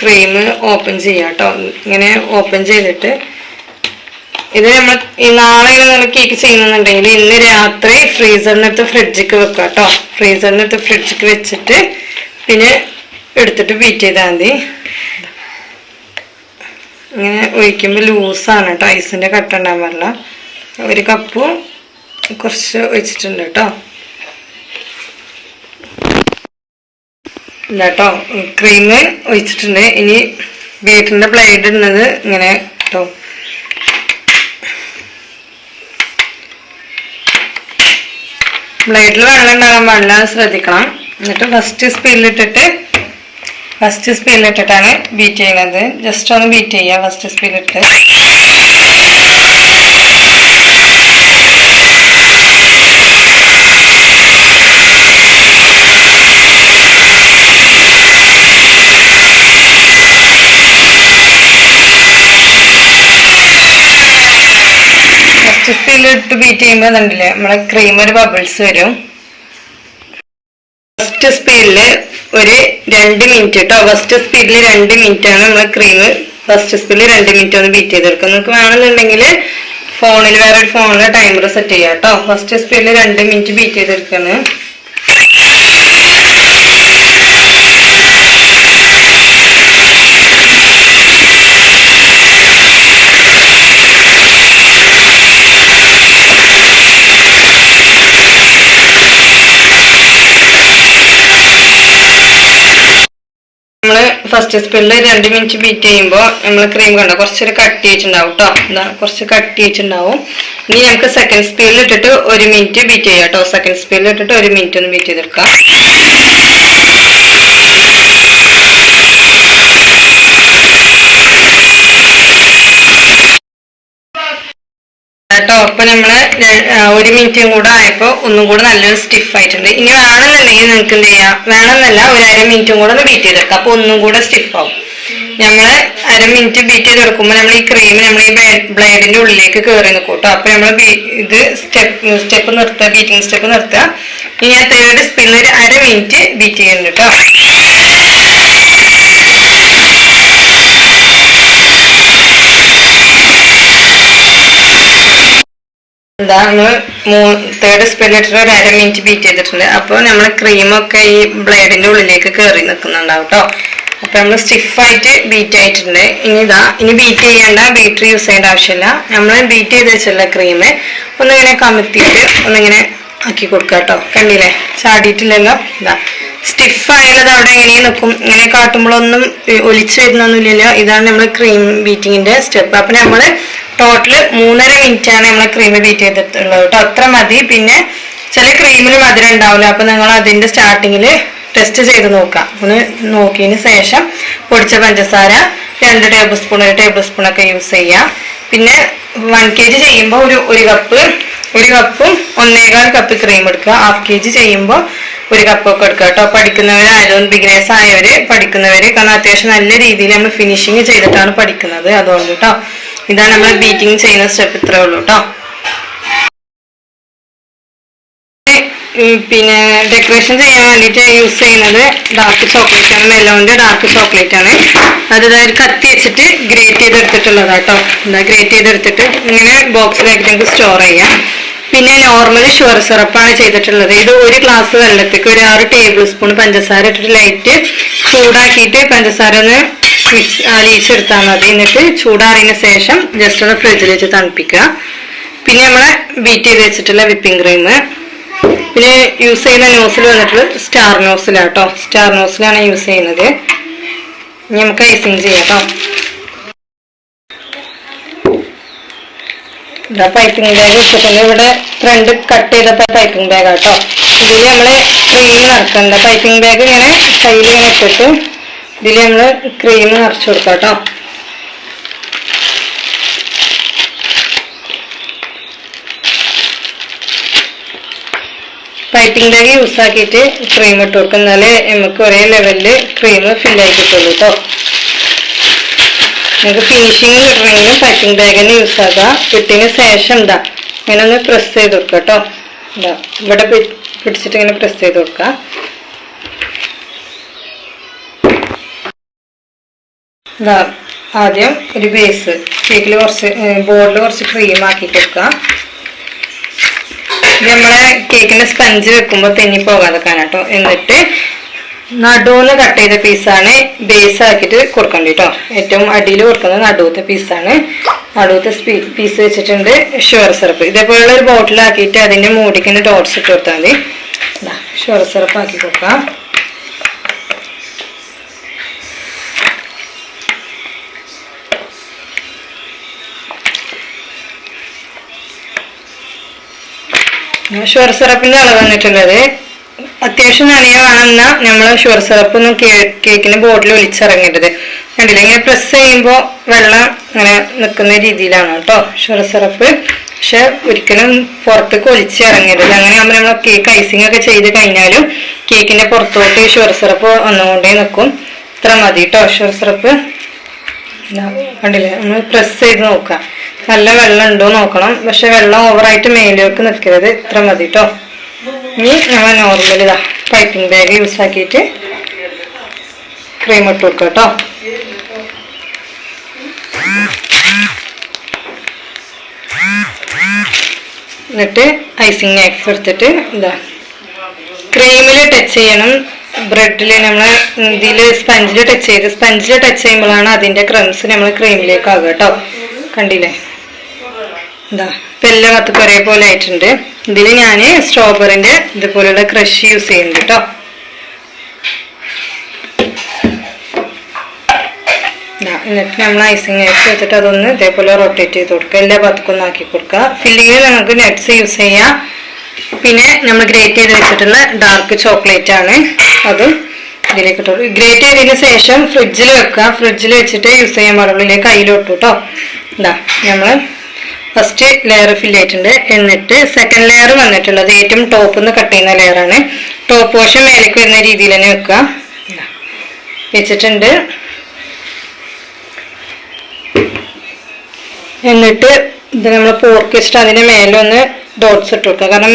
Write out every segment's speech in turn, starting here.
Cream open ചെയ്യാം കേട്ടോ. ഇങ്ങനെ ഓപ്പൺ ചെയ്തിട്ട് ഇത് നമ്മൾ നാളെ നമ്മൾ കേക്ക് ചെയ്യുന്നുണ്ടെങ്കിൽ ഇന്ന് രാത്രി ഫ്രീസറിനടുത്ത് ഫ്രിഡ്ജിക്ക് വെക്കാം കേട്ടോ. ഫ്രീസറിനടുത്ത് ഫ്രിഡ്ജിക്ക് വെച്ചിട്ട് പിന്നെ എടുത്തിട്ട് ബീറ്റ് ചെയ്താൽ മതി. ഇങ്ങനെ ഒഴിക്കുമ്പോൾ ലൂസാണ് കേട്ടോ, ഐസിൻ്റെ കട്ട ഉണ്ടാകാൻ പാടില്ല. 1 കപ്പ് കുറച്ച് ഒഴിച്ചിട്ടുണ്ട് കേട്ടോ. ഇല്ലാട്ടോ ക്രീം ഒഴിച്ചിട്ടുണ്ട്. ഇനി ബീറ്ററിൻ്റെ ബ്ലേഡ് ഇടുന്നത് ഇങ്ങനെ കേട്ടോ. ബ്ലേഡിൽ വെള്ളം ഉണ്ടാകാൻ പാടില്ല, ശ്രദ്ധിക്കണം. എന്നിട്ട് ഫസ്റ്റ് സ്പീഡിലിട്ടിട്ടാണ് ബീറ്റ് ചെയ്യുന്നത്. ജസ്റ്റ് ഒന്ന് ബീറ്റ് ചെയ്യുക ഫസ്റ്റ് സ്പീഡിലിട്ട്. ഫസ്റ്റ് സ്പീഡിലിട്ട് ബീറ്റ് ചെയ്യുമ്പോൾ കണ്ടില്ലേ നമ്മുടെ ക്രീം ഒരു ബബിൾസ് വരും. ഫസ്റ്റ് സ്പീഡിൽ ഒരു 2 മിനിറ്റ് കേട്ടോ. ഫസ്റ്റ് സ്പീഡിൽ 2 മിനിറ്റ് ആണ് നമ്മൾ ക്രീം ഫസ്റ്റ് സ്പീഡിൽ 2 മിനിറ്റ് ഒന്ന് ബീറ്റ് ചെയ്തെടുക്കുക. നിങ്ങൾക്ക് വേണമെന്നുണ്ടെങ്കിൽ ഫോണിൽ വേറൊരു ഫോണിൽ ടൈമർ സെറ്റ് ചെയ്യാം കേട്ടോ. ഫസ്റ്റ് സ്പീഡിൽ 2 മിനിറ്റ് ബീറ്റ് ചെയ്തെടുക്കുകയാണ്. നമ്മള് ഫസ്റ്റ് സ്പീഡിൽ 2 മിനിറ്റ് ബീറ്റ് ചെയ്യുമ്പോൾ നമ്മൾ ക്രീം കണ്ടോ കുറച്ചൊരു കട്ടി വെച്ചിട്ടുണ്ടാവും കേട്ടോ. എന്താ കുറച്ച് കട്ടി വെച്ചിട്ടുണ്ടാവും. ഇനി നമുക്ക് സെക്കൻഡ് സ്പീഡിൽ ഇട്ടിട്ട് 1 മിനിറ്റ് ബീറ്റ് ചെയ്യാം കേട്ടോ. സെക്കൻഡ് സ്പീഡിൽ ഇട്ടിട്ട് 1 മിനിറ്റ് ഒന്ന് ബീറ്റ് ചെയ്തെടുക്കാം കേട്ടോ. അപ്പൊ നമ്മള് 1 മിനിറ്റും കൂടെ ആയപ്പോ ഒന്നും കൂടെ നല്ലൊരു സ്റ്റിഫ് ആയിട്ടുണ്ട്. ഇനി വേണമെന്നുണ്ടെങ്കിൽ നിങ്ങൾക്ക് എന്ത് ചെയ്യാം, വേണമെന്നല്ല ഒരു 1/2 മിനിറ്റും കൂടെ ഒന്ന് ബീറ്റ് ചെയ്തെടുക്കാം. അപ്പൊ ഒന്നും കൂടെ സ്റ്റിഫ് ആവും. നമ്മള് 1/2 മിനിറ്റ് ബീറ്റ് ചെയ്തെടുക്കുമ്പോൾ നമ്മൾ ഈ ക്രീം നമ്മൾ ഈ ബ്ലേഡിന്റെ ഉള്ളിലേക്ക് കയറി നിൽക്കും കേട്ടോ. അപ്പൊ നമ്മൾ ഇത് സ്റ്റെപ്പ് നിർത്തുക, ബീറ്റിംഗ് സ്റ്റെപ്പ് നിർത്തുക. ഇനി ഞാൻ തേർഡ് സ്പീഡിൽ ഒരു 1/2 മിനിറ്റ് ബീറ്റ് ചെയ്യുന്നുണ്ട് കേട്ടോ. എന്താ നമ്മൾ തേർഡ് സ്പീഡിൽ ഇട്ടിട്ട് ഒരു 1/2 മിനിറ്റ് ബീറ്റ് ചെയ്തിട്ടുണ്ട്. അപ്പോൾ നമ്മൾ ക്രീമൊക്കെ ഈ ബ്ലേഡിന്റെ ഉള്ളിലേക്ക് കയറി നിൽക്കുന്നുണ്ടാവും കേട്ടോ. അപ്പൊ നമ്മൾ സ്റ്റിഫായിട്ട് ബീറ്റ് ആയിട്ടുണ്ട്. ഇനി ബീറ്റ് ചെയ്യേണ്ട, ബീറ്റർ യൂസ് ചെയ്യേണ്ട ആവശ്യമില്ല. നമ്മൾ ബീറ്റ് ചെയ്ത് വെച്ചുള്ള ക്രീം ഒന്നിങ്ങനെ കമത്തിയിട്ട് ഒന്നിങ്ങനെ ആക്കി കൊടുക്കുക കേട്ടോ. കണ്ടില്ലേ ചാടിയിട്ടില്ലല്ലോ. ഇതാ സ്റ്റിഫായാലത് അവിടെ എങ്ങനെ നിൽക്കും. ഇങ്ങനെ കാട്ടുമ്പോഴൊന്നും ഒലിച്ചു വരുന്നൊന്നുമില്ലല്ലോ. ഇതാണ് നമ്മൾ ക്രീം ബീറ്റിങ്ങിന്റെ സ്റ്റെപ്പ്. അപ്പൊ നമ്മള് ടോട്ടല് 3.5 മിനിറ്റ് ആണ് നമ്മളെ ക്രീം ബീറ്റ് ചെയ്തിട്ടുള്ളത് കേട്ടോ. അത്ര മതി. പിന്നെ ചില ക്രീമിൽ മധുരം ഉണ്ടാവില്ല. അപ്പൊ നിങ്ങൾ അതിന്റെ സ്റ്റാർട്ടിങ്ങിൽ ടെസ്റ്റ് ചെയ്ത് നോക്കാം. ഒന്ന് നോക്കിയതിന് ശേഷം പൊടിച്ച പഞ്ചസാര 2 ടേബിൾ സ്പൂൺ 1 ടേബിൾ സ്പൂൺ ഒക്കെ യൂസ് ചെയ്യാം. പിന്നെ 1 kg ചെയ്യുമ്പോൾ ഒരു കപ്പും 1.25 കപ്പ് ക്രീം എടുക്കുക. 1/2 kg ചെയ്യുമ്പോൾ 1 കപ്പ് ഒക്കെ എടുക്കുക കേട്ടോ. പഠിക്കുന്നവരായതുകൊണ്ട് ബിഗിനേഴ്സ് ആയവര് പഠിക്കുന്നവര്, കാരണം അത്യാവശ്യം നല്ല രീതിയിൽ നമ്മൾ ഫിനിഷിങ് ചെയ്തിട്ടാണ് പഠിക്കുന്നത്. അതുകൊണ്ട് കേട്ടോ ഇതാണ് നമ്മൾ ബീറ്റിംഗ് ചെയ്യുന്ന സ്റ്റെപ്പ്. ഇത്രേ ഉള്ളൂ കേട്ടോ. പിന്നെ ഡെക്കറേഷൻ ചെയ്യാൻ വേണ്ടിയിട്ട് യൂസ് ചെയ്യുന്നത് ഡാർക്ക് ചോക്ലേറ്റ് ആണ്. മെലോന്റെ ഡാർക്ക് ചോക്ലേറ്റ് ആണ്. അത് ഒരു കത്തി വെച്ചിട്ട് ഗ്രേറ്റ് ചെയ്തെടുത്തിട്ടുള്ളതാ കേട്ടോ. എന്താ ഗ്രേറ്റ് ചെയ്തെടുത്തിട്ട് ഇങ്ങനെ ബോക്സിലാക്കി നമുക്ക് സ്റ്റോർ ചെയ്യാം. പിന്നെ നോർമൽ ഷുഗർ സിറപ്പാണ് ചെയ്തിട്ടുള്ളത്. ഇത് 1 ഗ്ലാസ് വെള്ളത്തേക്ക് ഒരു 6 ടേബിൾ സ്പൂൺ പഞ്ചസാര ഇട്ടിട്ട് ലൈറ്റ് ചൂടാക്കിയിട്ട് പഞ്ചസാര ഒന്ന് അലിയിച്ചെടുത്താൽ മതി. എന്നിട്ട് ചൂടാറിയതിന് ശേഷം ജസ്റ്റ് ഒന്ന് ഫ്രിഡ്ജിൽ വെച്ച് തണുപ്പിക്കുക. പിന്നെ നമ്മളെ ബീറ്റ് ചെയ്ത് വെച്ചിട്ടുള്ള വിപ്പിംഗ് ക്രീം. പിന്നെ യൂസ് ചെയ്യുന്ന നോസിൽ വന്നിട്ട് സ്റ്റാർ നോസിലാണ് കേട്ടോ. സ്റ്റാർ നോസിലാണ് യൂസ് ചെയ്യുന്നത്. ഇനി നമുക്ക് ഐസിങ് ചെയ്യാം കേട്ടോ. പൈപ്പിംഗ് ബാഗ് വെച്ചിട്ടുണ്ട്. ഇവിടെ ഫ്രണ്ട് കട്ട് ചെയ്തപ്പോൾ പൈപ്പിംഗ് ബാഗ് കേട്ടോ. ഇതിൽ നമ്മള് ക്രീം നിറക്കണ്ട. പൈപ്പിംഗ് ബാഗ് ഇങ്ങനെ കയ്യിൽ ഇങ്ങനെ ഇട്ടിട്ട് ഇതിൽ നമ്മള് ക്രീം നിറച്ചു കൊടുക്കാം കേട്ടോ. പൈപ്പിംഗ് ബാഗ് യൂസ് ആക്കിയിട്ട് ക്രീം ഇട്ട് കൊടുക്കും. എന്നാലേ നമുക്ക് ഒരേ ലെവലില് ക്രീം ഫില്ലായി കിട്ടുള്ളൂ കേട്ടോ. നമുക്ക് ഫിനിഷിങ് കിട്ടണമെങ്കിലും പൈപ്പിംഗ് ബാഗ് തന്നെ യൂസ് ആക്കുക. ഇട്ടതിന് ശേഷം എന്താ ഇങ്ങനെ ഒന്ന് പ്രസ് ചെയ്ത് കൊടുക്കുക കേട്ടോ. എന്താ ഇവിടെ പിടിച്ചിട്ട് ഇങ്ങനെ പ്രസ് ചെയ്ത് കൊടുക്കുക. ഇതാ ആദ്യം ഒരു ബേസ് കേക്കിൽ കുറച്ച് ബോർഡിൽ കുറച്ച് ക്രീം ആക്കി കൊടുക്കുക. ഇത് നമ്മളെ കേക്കിന്റെ സ്പഞ്ച് വെക്കുമ്പോൾ തെന്നി പോകാതെക്കാൻ കേട്ടോ. എന്നിട്ട് നടുവെന്ന് കട്ട് ചെയ്ത പീസാണ് ബേസ് ആക്കിയിട്ട് കൊടുക്കേണ്ടി കേട്ടോ. ഏറ്റവും അടിയിൽ കൊടുക്കുന്നത് നടുവത്തെ പീസാണ്. നടുവത്തെ പീസ് വെച്ചിട്ടുണ്ട് ഷുഗർ സിറപ്പ്. ഇതേപോലുള്ള ഒരു ബോട്ടിലാക്കിയിട്ട് അതിന്റെ മൂടിക്കുന്ന ഡോട്ട്സ് ഇട്ട് കൊടുത്താൽ മതി. ഷുഗർ സിറപ്പ് ആക്കി കൊടുക്കാം. ഷുഗർ സിറപ്പിന്റെ അളവ് വന്നിട്ടുള്ളത് അത്യാവശ്യം നനയ വേണമെന്നാ നമ്മൾ ഷുഗർ സിറപ്പ് ഒന്നും കേക്കിന് ബോട്ടിൽ ഒലിച്ചിറങ്ങരുത്. കണ്ടില്ല, ഇങ്ങനെ പ്രസ് ചെയ്യുമ്പോൾ വെള്ളം ഇങ്ങനെ നിൽക്കുന്ന രീതിയിലാണ് കേട്ടോ ഷുഗർ സിറപ്പ്. പക്ഷെ ഒരിക്കലും പുറത്തേക്ക് ഒലിച്ചിറങ്ങരുത്. അങ്ങനെ ആകുമ്പോൾ നമ്മൾ കേക്ക് ഐസിങ് ഒക്കെ ചെയ്ത് കഴിഞ്ഞാലും കേക്കിന്റെ പുറത്തോട്ട് ഷുഗർ സിറപ്പ് വന്നുകൊണ്ടേ നിൽക്കും. ഇത്ര മതി കേട്ടോ ഷുഗർ സിറപ്പ്. കണ്ടില്ലേ, നമ്മൾ പ്രസ് ചെയ്ത് നോക്കാം നല്ല വെള്ളം ഉണ്ടോ നോക്കണം. പക്ഷെ വെള്ളം ഓവറായിട്ട് മേലേക്ക് നിൽക്കരുത്. ഇത്ര മതി കേട്ടോ. ഇനി നമ്മൾ നോർമൽ ഇതാ പൈപ്പിംഗ് ബാഗ് യൂസ് ആക്കിയിട്ട് ക്രീം ഇട്ട് കൊടുക്കുക കേട്ടോ. എന്നിട്ട് ഐസിങ് നൈഫ് എടുത്തിട്ട് ഇതാ ക്രീമിൽ ടച്ച് ചെയ്യണം. ബ്രെഡിൽ നമ്മൾ ഇതിൽ സ്പഞ്ചിൽ ടച്ച് ചെയ്യുമ്പോഴാണ് അതിന്റെ ക്രംസ് നമ്മൾ ക്രീമിലേക്ക് ആകുക കേട്ടോ. കണ്ടില്ലേ, എന്താ ഇപ്പം എല്ലാ ഭാഗത്തും ഒരേപോലെ ആയിട്ടുണ്ട്. ഇതിൽ ഞാൻ സ്ട്രോബെറിന്റെ ഇതുപോലുള്ള ക്രഷ് യൂസ് ചെയ്യുന്നുണ്ട് കേട്ടോ. എന്നിട്ട് നമ്മൾ ഐസിങ് നൈഫ് വെച്ചിട്ട് അതൊന്ന് ഇതേപോലെ റൊട്ടേറ്റ് ചെയ്ത് കൊടുക്കുക. എല്ലാ ഭാഗത്തേക്കും ഒന്ന് ആക്കി കൊടുക്കുക. ഫില്ലിങ്ങിൽ നമുക്ക് നട്ട്സ് യൂസ് ചെയ്യാം. പിന്നെ നമ്മൾ ഗ്രേറ്റ് ചെയ്ത് വെച്ചിട്ടുള്ള ഡാർക്ക് ചോക്ലേറ്റ് ആണ്, അതും ഇതിലേക്ക് ഇട്ടു. ഗ്രേറ്റ് ചെയ്തതിന് ശേഷം ഫ്രിഡ്ജിൽ വെക്കുക. ഫ്രിഡ്ജിൽ വെച്ചിട്ട് യൂസ് ചെയ്യാൻ പാടുള്ളൂ, ഇല്ലെങ്കിൽ കയ്യിലോട്ടു കേട്ടോ. എന്താ നമ്മൾ ഫസ്റ്റ് ലെയർ ഫില്ല് ചെയ്തിട്ടുണ്ട്. എന്നിട്ട് സെക്കൻഡ് ലെയർ വന്നിട്ടുള്ളത് ഏറ്റവും ടോപ്പിൽ നിന്ന് കട്ട് ചെയ്യുന്ന ലെയറാണ്. ടോപ്പ് പോർഷൻ മേലേക്ക് വരുന്ന രീതിയിൽ തന്നെ വെക്കുക. വെച്ചിട്ടുണ്ട്. എന്നിട്ട് ഇത് നമ്മൾ പോർക്ക് വെച്ചിട്ട് അതിന്റെ മേലെ ഒന്ന് ഡോട്ട്സ് ഇട്ട് കൊടുക്കുക. കാരണം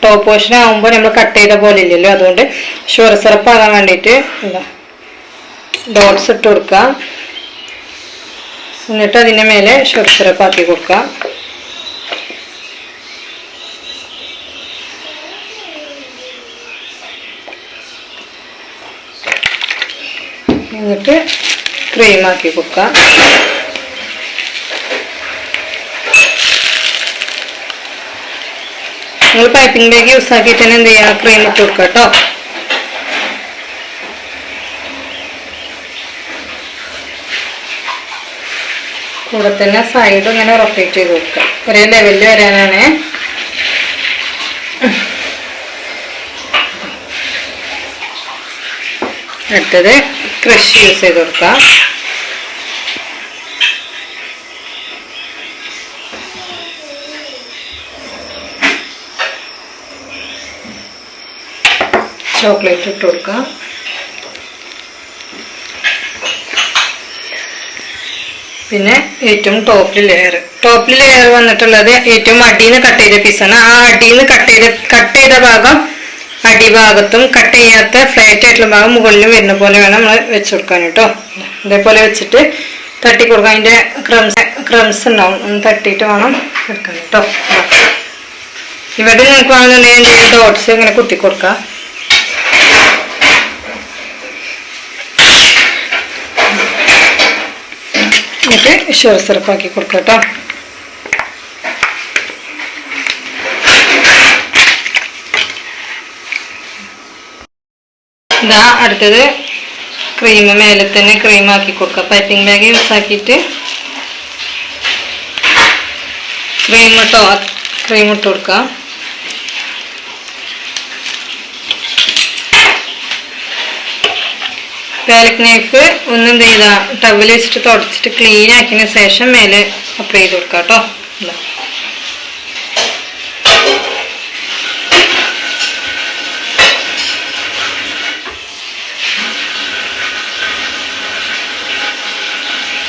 ടോപ്പ് പോർഷൻ ആകുമ്പോൾ നമ്മൾ കട്ട് ചെയ്ത പോലെ ഇല്ലല്ലോ, അതുകൊണ്ട് ഷുഗർ സിറപ്പ് ആകാൻ വേണ്ടിയിട്ട് ഡോട്ട്സ് ഇട്ട് കൊടുക്കുക. എന്നിട്ട് അതിന്റെ മേലെ ഷുഗർ സിറപ്പ് ആക്കി കൊടുക്കുക. എന്നിട്ട് ക്രീം ആക്കി കൊടുക്കുക. നിങ്ങൾ പൈപ്പിംഗ് ബാഗ് യൂസ് ആക്കിയിട്ട് തന്നെ എന്ത് ചെയ്യുക, ക്രീം ഇട്ട് കൊടുക്കുക കേട്ടോ. കൂടെ തന്നെ സൈഡ് ഇങ്ങനെ റൊട്ടേറ്റ് ചെയ്ത് കൊടുക്കുക. ഒരേ ലെവലിൽ വരാനാണ്. അടുത്തത് ക്രഷ് യൂസ് ചെയ്ത് കൊടുക്കുക. ചോക്ലേറ്റ് ഇട്ട് കൊടുക്കുക. പിന്നെ ഏറ്റവും ടോപ്പിൽ ലെയർ വന്നിട്ടുള്ളത് ഏറ്റവും അടിയിൽ നിന്ന് കട്ട് ചെയ്ത പീസാണ്. ആ അടിയിൽ നിന്ന് കട്ട് ചെയ്ത ഭാഗം അടിഭാഗത്തും കട്ട് ചെയ്യാത്ത ഫ്ലാറ്റ് ആയിട്ടുള്ള ഭാഗം മുകളിലും വരുന്ന പോലെ വേണം നമ്മൾ വെച്ച് കൊടുക്കാൻ കേട്ടോ. ഇതേപോലെ വെച്ചിട്ട് തട്ടി കൊടുക്കാം. അതിന്റെ ക്രംസ് ഉണ്ടാവും, ഒന്ന് തട്ടിയിട്ട് വേണം എടുക്കാൻ കേട്ടോ. ഇവിടെ നിങ്ങൾക്ക് വേണമെന്നുണ്ടെങ്കിൽ ഡോട്ട്സ് ഇങ്ങനെ കുത്തി കൊടുക്കാം. എന്നിട്ട് ഷുഗർ സിറപ്പ് ആക്കി കൊടുക്കാം കേട്ടോ. ഇതാ അടുത്തത് ക്രീം മേലെ തന്നെ ക്രീം ആക്കി കൊടുക്കുക. പൈപ്പിംഗ് ബാഗ് യൂസ് ആക്കിയിട്ട് ക്രീം ഇട്ട് കൊടുക്കുക. പാലക് നൈഫ് ഒന്ന് എന്ത് ചെയ്താ ടവൽ വെച്ചിട്ട് തുടച്ചിട്ട് ക്ലീൻ ആക്കിയതിന് ശേഷം മേലെ അപ്ലൈ ചെയ്ത് കൊടുക്കാം കേട്ടോ.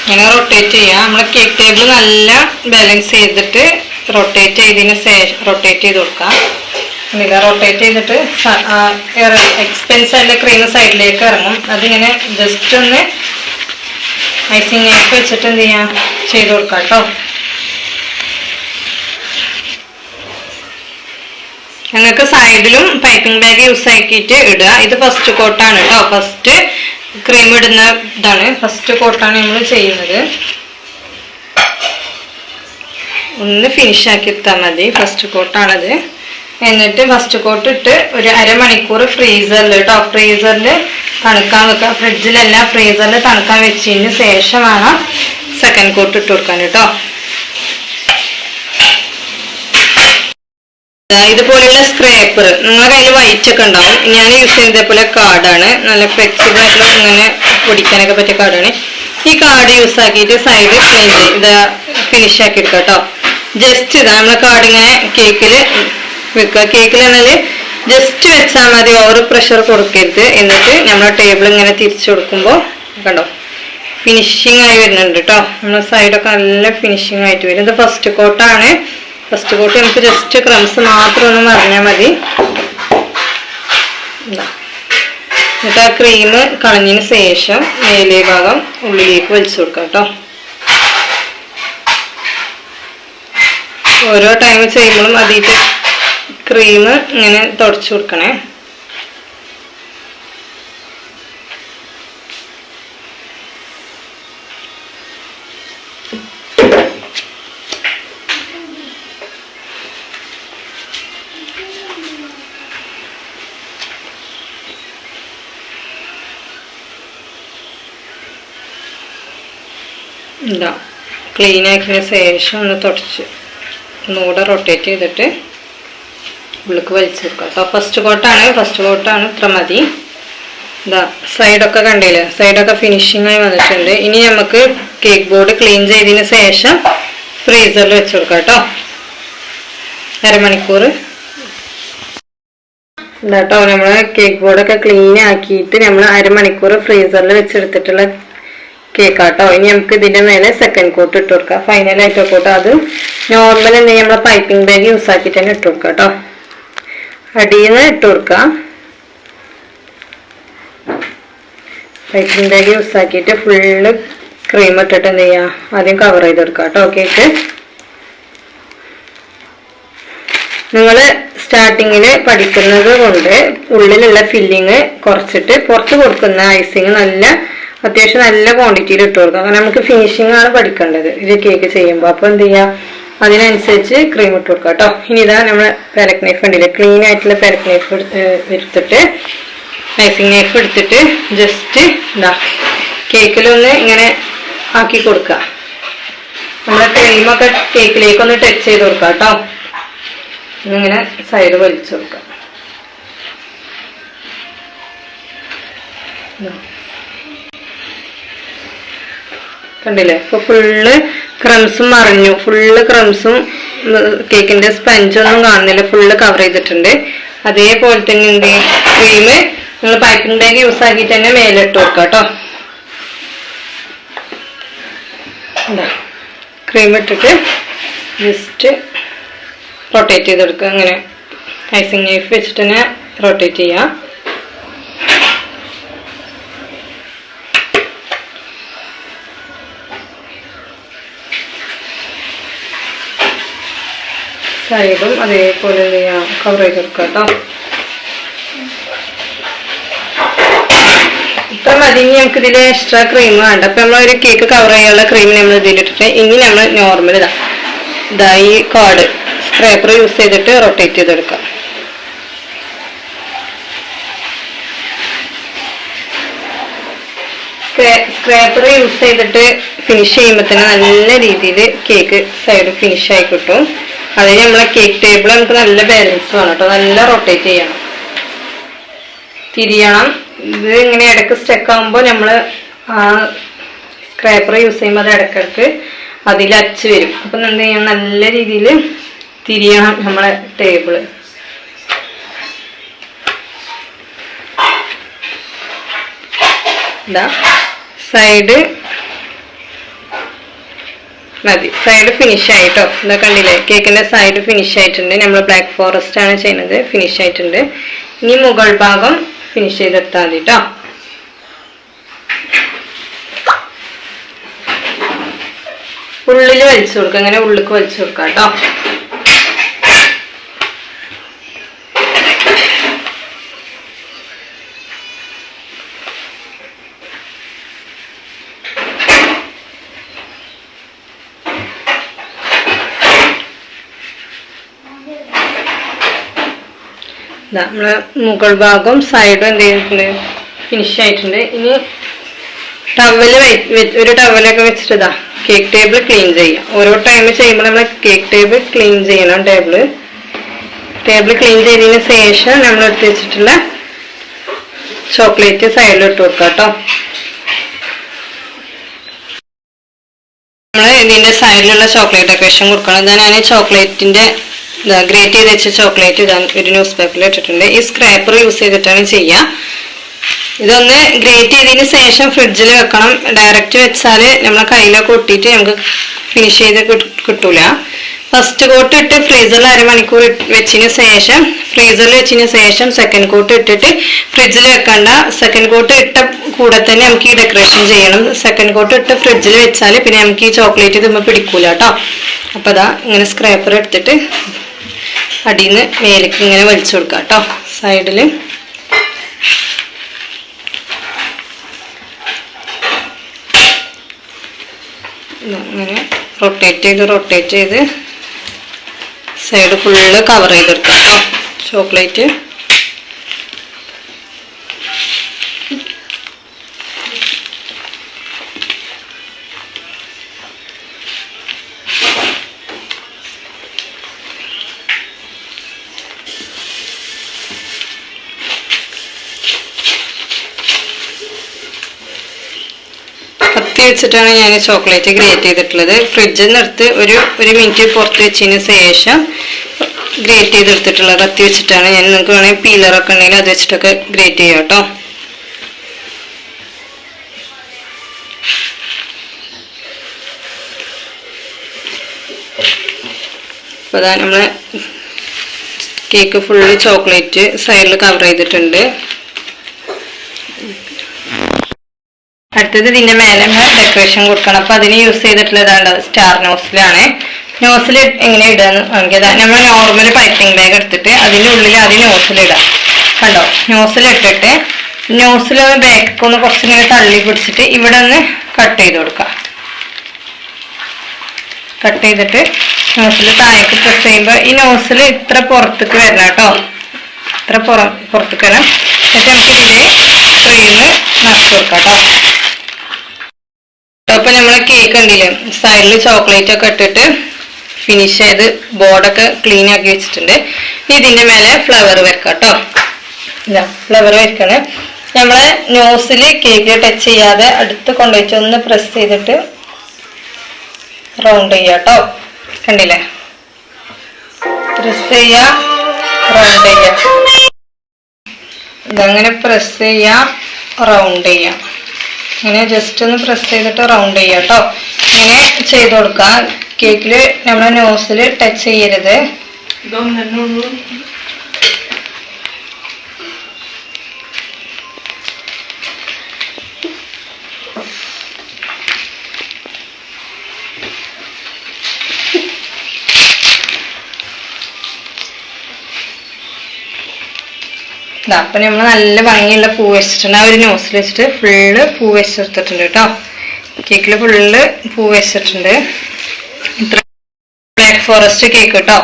ഇങ്ങനെ റൊട്ടേറ്റ് ചെയ്യാം. നമ്മളെ കേക്ക് ടേബിൾ നല്ല ബാലൻസ് ചെയ്തിട്ട് റൊട്ടേറ്റ് ചെയ്ത് കൊടുക്കാം. റൊട്ടേറ്റ് ചെയ്തിട്ട് എക്സ്പെൻസ് ആയിട്ടുള്ള ക്രീം സൈഡിലേക്ക് ഇറങ്ങും. അതിങ്ങനെ ജസ്റ്റ് ഒന്ന് ഐസിങ് നൈഫ് വെച്ചിട്ട് എന്ത് ചെയ്യാം ചെയ്ത് കൊടുക്കാം കേട്ടോ. ഞങ്ങൾക്ക് സൈഡിലും പൈപ്പിംഗ് ബാഗ് യൂസ് ആക്കിയിട്ട് ഇടുക. ഇത് ഫസ്റ്റ് കോട്ടാണ് കേട്ടോ. ഫസ്റ്റ് ക്രീം ഇടുന്ന ഇതാണ്, ഫസ്റ്റ് കോട്ടാണ് നമ്മൾ ചെയ്യുന്നത്. ഒന്ന് ഫിനിഷ് ആക്കി ഇട്ടാൽ മതി. ഫസ്റ്റ് കോട്ടാണത്. എന്നിട്ട് ഫസ്റ്റ് കോട്ട് ഇട്ട് ഒരു അരമണിക്കൂർ ഫ്രീസറിൽ കേട്ടോ, ഫ്രീസറിൽ തണുക്കാൻ വെക്കുക. ഫ്രിഡ്ജിലല്ല, ഫ്രീസറിൽ തണുക്കാൻ വെച്ചതിന് ശേഷമാണ് സെക്കൻഡ് കോട്ട് ഇട്ട് കൊടുക്കാൻ കേട്ടോ. ഇതുപോലെയുള്ള സ്ക്രാപ്പർ നിങ്ങളുടെ കയ്യിൽ വൈറ്റ് ഒക്കെ ഉണ്ടാവും. ഞാൻ യൂസ് ചെയ്തതുപോലെ കാർഡാണ്, നല്ല ഫ്ലെക്സിബിൾ ആയിട്ടുള്ള ഇങ്ങനെ പൊടിക്കാനൊക്കെ പറ്റിയ കാർഡാണ്. ഈ കാർഡ് യൂസ് ആക്കിയിട്ട് സൈഡ് ക്ലീൻ ചെയ്ത് ഇത് ഫിനിഷ് ആക്കി എടുക്കുക കേട്ടോ. ജസ്റ്റ് ഇതാ നമ്മളെ കാർഡ് ഇങ്ങനെ കേക്കിൽ വെക്കുക. കേക്കിലാണെങ്കിൽ ജസ്റ്റ് വെച്ചാൽ മതി, ഓവർ പ്രഷർ കൊടുക്കരുത്. എന്നിട്ട് നമ്മളെ ടേബിൾ ഇങ്ങനെ തിരിച്ചു കൊടുക്കുമ്പോൾ കണ്ടോ ഫിനിഷിങ് ആയി വരുന്നുണ്ട് കേട്ടോ. നമ്മളെ സൈഡൊക്കെ നല്ല ഫിനിഷിങ് ആയിട്ട് വരും. ഇത് ഫസ്റ്റ് കോട്ടാണ്. ഫസ്റ്റ് കോട്ട് നമുക്ക് ജസ്റ്റ് ക്രംസ് മാത്രം ഒന്ന് മറിഞ്ഞാൽ മതി. എന്നിട്ട് ആ ക്രീം കളഞ്ഞതിന് ശേഷം മേലേ ഭാഗം ഉള്ളിലേക്ക് വലിച്ചു കൊടുക്കാം കേട്ടോ. ഓരോ ടൈം ചെയ്യുമ്പോഴും അതിട്ട് ക്രീം ഇങ്ങനെ തുടച്ചു കൊടുക്കണേ. ഇതാ ക്ലീൻ ആക്കിയതിന് ശേഷം ഒന്ന് തുടച്ച് ഒന്നുകൂടെ റൊട്ടേറ്റ് ചെയ്തിട്ട് ഉള്ളിലേക്ക് വലിച്ചു വെക്കുക കേട്ടോ. ഫസ്റ്റ് കോട്ടാണ് ഇത്ര മതി. ഇതാ സൈഡൊക്കെ കണ്ടില്ലേ, സൈഡൊക്കെ ഫിനിഷിങ് ആയി വന്നിട്ടുണ്ട്. ഇനി നമുക്ക് കേക്ക് ബോർഡ് ക്ലീൻ ചെയ്തതിന് ശേഷം ഫ്രീസറിൽ വെച്ച് കൊടുക്കാം കേട്ടോ. അരമണിക്കൂർ ഇതാട്ടോ. നമ്മൾ കേക്ക് ബോർഡൊക്കെ ക്ലീൻ ആക്കിയിട്ട് നമ്മൾ അരമണിക്കൂർ ഫ്രീസറിൽ വെച്ചെടുത്തിട്ടുള്ള കേക്കാട്ടോ. ഇനി നമുക്ക് ഇതിന്റെ മേലെ സെക്കൻഡ് കോട്ട് ഇട്ട് കൊടുക്കാം. ഫൈനലായിട്ട് കോട്ട് അത് നോർമൽ എന്തെങ്കിലും നമ്മളെ പൈപ്പിംഗ് ബാഗ് യൂസ് ആക്കിയിട്ട് തന്നെ ഇട്ട് കൊടുക്കാം കേട്ടോ. അടിയിൽ നിന്ന് ഇട്ട് കൊടുക്കാം. പൈപ്പിംഗ് ബാഗ് യൂസ് ആക്കിയിട്ട് ഫുള്ള് ക്രീം ഇട്ടിട്ട് എന്ത് ചെയ്യാം ആദ്യം കവർ ചെയ്ത് കൊടുക്കാം കേട്ടോ കേക്ക്. നിങ്ങൾ സ്റ്റാർട്ടിങ്ങിൽ പഠിക്കുന്നത് കൊണ്ട് ഉള്ളിലുള്ള ഫില്ലിങ് കുറച്ചിട്ട് പുറത്ത് കൊടുക്കുന്ന ഐസിങ് അത്യാവശ്യം നല്ല ക്വാണ്ടിറ്റിയിൽ ഇട്ട് കൊടുക്കാം. കാരണം നമുക്ക് ഫിനിഷിംഗ് ആണ് പഠിക്കേണ്ടത് ഇത് കേക്ക് ചെയ്യുമ്പോൾ. അപ്പോൾ എന്ത് ചെയ്യാം അതിനനുസരിച്ച് ക്രീം ഇട്ട് കൊടുക്കാം കേട്ടോ. ഇനി ഇതാ നമ്മൾ പാലറ്റ് നൈഫ് ഉണ്ടല്ലേ, ക്ലീൻ ആയിട്ടുള്ള പാലറ്റ് നൈഫ് എടുത്തിട്ട് ഐസിങ് നൈഫ് എടുത്തിട്ട് ജസ്റ്റ് ഇതാ കേക്കിലൊന്ന് ഇങ്ങനെ ആക്കി കൊടുക്കുക. നമ്മുടെ ക്രീമൊക്കെ കേക്കിലേക്കൊന്ന് ടച്ച് ചെയ്ത് കൊടുക്കാം കേട്ടോ. ഇങ്ങനെ സൈഡ് വലിച്ചു കൊടുക്കാം. കണ്ടില്ലേ, ഇപ്പൊ ഫുള്ള് ക്രംസും മറിഞ്ഞു. ഫുള്ള് ക്രംസും കേക്കിന്റെ സ്പഞ്ചൊന്നും കാണുന്നില്ല, ഫുള്ള് കവർ ചെയ്തിട്ടുണ്ട്. അതേപോലെ തന്നെ എന്ത് ക്രീം നിങ്ങൾ പൈപ്പിംഗ് ബാഗ് യൂസ് ആക്കിയിട്ട് തന്നെ മേലെ ഇട്ട് കൊടുക്കാം കേട്ടോ. ക്രീം ഇട്ടിട്ട് ജസ്റ്റ് റൊട്ടേറ്റ് ചെയ്തെടുക്കുക. അങ്ങനെ ഐസിങ് നൈഫ് വെച്ചിട്ട് തന്നെ റൊട്ടേറ്റ് ചെയ്യാം. സൈഡും അതേപോലെ എന്ത് ചെയ്യാം കവർ ചെയ്ത് കൊടുക്കുക കേട്ടോ. ഇത്ര മതി. ഇനി നമുക്ക് ഇതിൽ എക്സ്ട്രാ ക്രീം വേണ്ട. അപ്പൊ നമ്മളൊരു കേക്ക് കവർ ചെയ്യാനുള്ള ക്രീം നമ്മൾ ഇതിലിട്ടിട്ട് ഇനി നമ്മൾ നോർമൽ ഇതാ ഈ കാർഡ് സ്ക്രാപ്പർ യൂസ് ചെയ്തിട്ട് റൊട്ടേറ്റ് ചെയ്തെടുക്കാം. സ്ക്രാപ്പർ യൂസ് ചെയ്തിട്ട് ഫിനിഷ് ചെയ്യുമ്പോൾ തന്നെ നല്ല രീതിയിൽ കേക്ക് സൈഡ് ഫിനിഷ് ആയി കിട്ടും. അതിന് നമ്മളെ കേക്ക് ടേബിൾ നമുക്ക് നല്ല ബാലൻസ് വേണം കേട്ടോ. നല്ല റൊട്ടേറ്റ് ചെയ്യണം, തിരിയണം. ഇത് ഇങ്ങനെ ഇടയ്ക്ക് സ്റ്റക്ക് ആകുമ്പോൾ നമ്മൾ ആ സ്ക്രാപ്പർ യൂസ് ചെയ്യുമ്പോൾ അത് ഇടയ്ക്കിടയ്ക്ക് അതിൽ അച്ച് വരും. അപ്പം എന്ത് ചെയ്യണം, നല്ല രീതിയിൽ തിരിയണം നമ്മളെ ടേബിള്. ഇതാ സൈഡ് മതി. സൈഡ് ഫിനിഷ് ആയിട്ടോ. ഇതാ കണ്ടില്ലേ, കേക്കിന്റെ സൈഡ് ഫിനിഷ് ആയിട്ടുണ്ട്. നമ്മൾ ബ്ലാക്ക് ഫോറസ്റ്റ് ആണ് ചെയ്യുന്നത്. ഫിനിഷ് ആയിട്ടുണ്ട്. ഇനി മുകൾ ഭാഗം ഫിനിഷ് ചെയ്തെടുത്താൽ മതി കേട്ടോ. ഉള്ളിൽ വലിച്ചു കൊടുക്കുക, അങ്ങനെ ഉള്ളിലേക്ക് വലിച്ചു കൊടുക്കുക കേട്ടോ. നമ്മള് മുകൾ ഭാഗവും സൈഡും എന്ത് ചെയ്തിട്ടുണ്ട്, ഫിനിഷ് ആയിട്ടുണ്ട്. ഇനി ഒരു ടവലൊക്കെ വെച്ചിട്ട് ഇതാ കേക്ക് ടേബിൾ ക്ലീൻ ചെയ്യാം. ഓരോ ടൈം ചെയ്യുമ്പോൾ നമ്മൾ കേക്ക് ടേബിൾ ക്ലീൻ ചെയ്യണം. ടേബിൾ ക്ലീൻ ചെയ്തതിന് ശേഷം നമ്മൾ എടുത്ത് വെച്ചിട്ടുള്ള ചോക്ലേറ്റ് സൈഡിൽ ഇട്ട് കൊടുക്കാം കേട്ടോ. നമ്മൾ ഇതിന്റെ സൈഡിലുള്ള ചോക്ലേറ്റ് ഡെക്കറേഷൻ കൊടുക്കണം. ഇതാ ഞാൻ ചോക്ലേറ്റിന്റെ ഗ്രേറ്റ് ചെയ്ത് വെച്ച ചോക്ലേറ്റ് ഇതാ ഒരു ന്യൂസ് പേപ്പറിൽ ഇട്ടിട്ടുണ്ട്. ഈ സ്ക്രാപ്പർ യൂസ് ചെയ്തിട്ടാണ് ചെയ്യുക. ഇതൊന്ന് ഗ്രേറ്റ് ചെയ്തതിന് ശേഷം ഫ്രിഡ്ജിൽ വെക്കണം. ഡയറക്റ്റ് വെച്ചാൽ നമ്മളെ കയ്യിലൊക്കെ ഒട്ടിയിട്ട് നമുക്ക് ഫിനിഷ് ചെയ്ത് കിട്ടൂല. ഫസ്റ്റ് കോട്ട് ഇട്ട് ഫ്രീസറിൽ അരമണിക്കൂർ വെച്ചതിന് ശേഷം സെക്കൻഡ് കോട്ട് ഇട്ടിട്ട് ഫ്രിഡ്ജിൽ വെക്കണ്ട. സെക്കൻഡ് കോട്ട് ഇട്ട കൂടെ തന്നെ നമുക്ക് ഈ ഡെക്കറേഷൻ ചെയ്യണം. സെക്കൻഡ് കോട്ട് ഇട്ട് ഫ്രിഡ്ജിൽ വെച്ചാൽ പിന്നെ നമുക്ക് ഈ ചോക്ലേറ്റ് ഇതുമ്പോൾ പിടിക്കൂല കേട്ടോ. അപ്പോൾ അതാ ഇങ്ങനെ സ്ക്രാപ്പർ എടുത്തിട്ട് അടിയിൽ നിന്ന് മേലേക്ക് ഇങ്ങനെ വലിച്ചു കൊടുക്കാം കേട്ടോ. സൈഡിൽ അങ്ങനെ റൊട്ടേറ്റ് ചെയ്ത് സൈഡ് ഫുള്ള് കവർ ചെയ്തെടുക്കാം കേട്ടോ ചോക്ലേറ്റ്. കത്തി വെച്ചിട്ടാണ് ഞാൻ ചോക്ലേറ്റ് ഗ്രേറ്റ് ചെയ്തിട്ടുള്ളത്. ഫ്രിഡ്ജിൽ നിന്ന് എടുത്ത് ഒരു മിനിറ്റ് പുറത്ത് വെച്ചതിന് ശേഷം ഗ്രേറ്റ് ചെയ്തെടുത്തിട്ടുള്ളത്. കത്തി വെച്ചിട്ടാണ് ഞാൻ. നിങ്ങൾക്ക് വേണമെങ്കിൽ പീലറൊക്കെ ഉണ്ടെങ്കിൽ അത് വെച്ചിട്ടൊക്കെ ഗ്രേറ്റ് ചെയ്യാം കേട്ടോ. അപ്പോൾ അതാ നമ്മൾ കേക്ക് ഫുള്ള് ചോക്ലേറ്റ് സൈഡിൽ കവർ ചെയ്തിട്ടുണ്ട്. അടുത്തത് ഇതിന്റെ മേലെ ഡെക്കറേഷൻ കൊടുക്കണം. അപ്പൊ അതിന് യൂസ് ചെയ്തിട്ടുള്ളതാണ് സ്റ്റാർ നോസിലാണ്. നോസിൽ എങ്ങനെ ഇടാന്ന് നോക്കിയത്, നമ്മൾ നോർമൽ പൈപ്പിംഗ് ബാഗ് എടുത്തിട്ട് അതിൻ്റെ ഉള്ളിൽ ആദ്യം നോസിലിടാം. കണ്ടോ, നോസിലിട്ടിട്ട് നോസിൽ ബാക്കൊക്കെ ഒന്ന് കുറച്ചിങ്ങനെ തള്ളി പിടിച്ചിട്ട് ഇവിടെ ഒന്ന് കട്ട് ചെയ്ത് കൊടുക്കാം. കട്ട് ചെയ്തിട്ട് നോസിൽ താഴേക്ക് പ്രസ് ചെയ്യുമ്പോൾ ഈ നോസിൽ ഇത്ര പുറത്തേക്ക് വരണം കേട്ടോ. ഇത്ര പുറത്തേക്ക് വരണം. എന്നിട്ട് നമുക്ക് ഇതിൽ ക്രീം നിറച്ച് കൊടുക്കാം കേട്ടോ. അപ്പൊ നമ്മളെ കേക്ക് ഉണ്ടല്ലേ, സൈഡിൽ ചോക്ലേറ്റ് ഒക്കെ ഇട്ടിട്ട് ഫിനിഷ് ചെയ്ത് ബോർഡൊക്കെ ക്ലീൻ ആക്കി വെച്ചിട്ടുണ്ട്. ഇതിന്റെ മേലെ ഫ്ലവർ വെക്കാം കേട്ടോ. ഇതാ ഫ്ലവർ വെക്കണം. നമ്മളെ നോസിൽ കേക്ക് ടച്ച് ചെയ്യാതെ അടുത്ത് കൊണ്ടുവച്ച് ഒന്ന് പ്രസ് ചെയ്തിട്ട് റൗണ്ട് ചെയ്യാം കേട്ടോ. കണ്ടില്ലേ, പ്രസ് ചെയ്യാ, റൗണ്ട് ചെയ്യാം. ഇതങ്ങനെ പ്രസ് ചെയ്യാം, റൗണ്ട് ചെയ്യാം. ഇങ്ങനെ ജസ്റ്റ് ഒന്ന് പ്രസ് ചെയ്തിട്ട് റൗണ്ട് ചെയ്യാം കേട്ടോ. ഇങ്ങനെ ചെയ്ത് കൊടുക്കാം. കേക്കില് നമ്മളെ നോസിൽ ടച്ച് ചെയ്യരുത്. അപ്പൊ നമ്മൾ നല്ല ഭംഗിയുള്ള പൂ വെച്ചിട്ടുണ്ട്. ആ ഒരു നോസിൽ വെച്ചിട്ട് ഫുള്ള് പൂ വെച്ചെടുത്തിട്ടുണ്ട് കേട്ടോ. കേക്കില് ഫുള്ള് പൂ വെച്ചിട്ടുണ്ട്. ഇത്ര ബ്ലാക്ക് ഫോറസ്റ്റ് കേക്ക് കേട്ടോ.